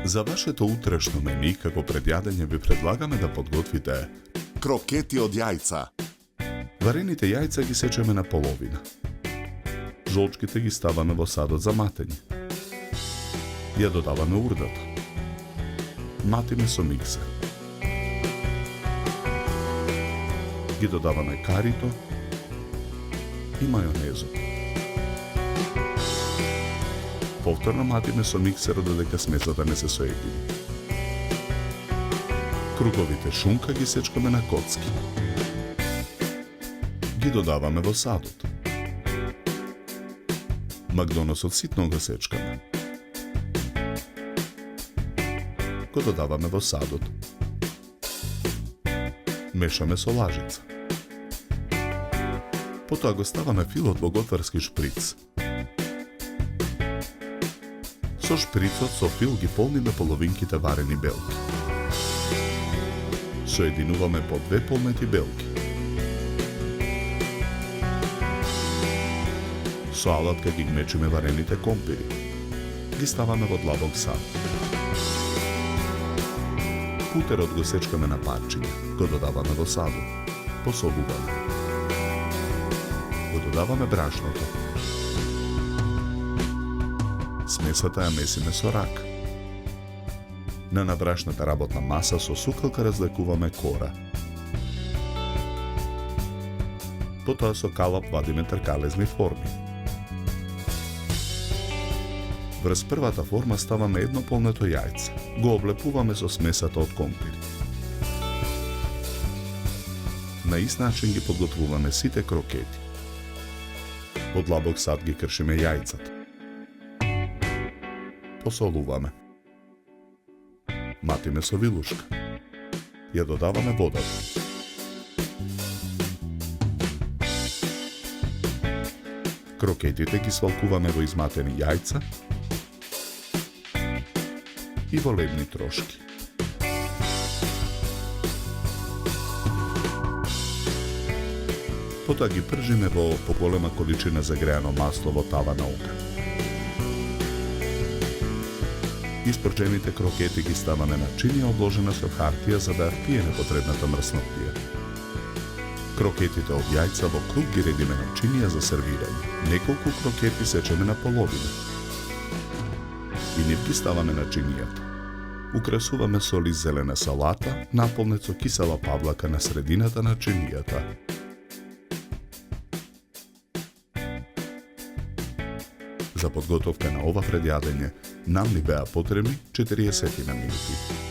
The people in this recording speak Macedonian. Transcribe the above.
За вашето утрешно мени, како предјадење ви предлагаме да подготвите Крокети од јајца. варените јајца ги сечеме на половина. Жолчките ги ставаме во садот за матење. Ја додаваме урдата. Матиме со миксер. Ги додаваме карито и мајонезот. Повторно матиме со миксерот додека смесата не се соедини. Круговите шунка ги сечкаме на коцки. Ги додаваме во садот. Макдоносот ситно го сечкаме. Го додаваме во садот. Мешаме со лажица. Потоа го ставаме филот во готварски шприц. Со шприцот со фил ги полниме половинките варени белки. Соединуваме по 2 полнети белки. Со алатка ги гмечиме варените компири. Ги ставаме во длабок сад. Путерот го сечкаме на парчиња. Го додаваме во садот. Посолуваме. Го додаваме брашното. Смесата ја месиме со рака. На набрашната работна маса со сукалка разлекуваме кора. Потоа со калап вадиме тркалезни форми. Врз првата форма ставаме едно полнето јајце. Го облепуваме со смесата од компири. На ист начин ги подготвуваме сите крокети. Од длабок сад ги кршиме јајцата. Посолуваме. Матиме со вилушка. Ја додаваме водата. Крокетите ги свалкуваме во изматени јајца и во лебни трошки. Потоа ги пржиме во поголема количина загреано масло во тава на оган. Испрчените крокети ги ставаме на чинија обложена со хартија за да ја впие непотребната мрсноттија. Крокетите од јајца во круг ги редиме на чинија за сервирање. Неколку крокети сечеме на половина. И нив ги ставаме на чинијата. Украсуваме со лист зелена салата, наполнет со кисела павлака на средината на чинијата. За подготовка на ова предјадење нам ни беа потребни 40 минути.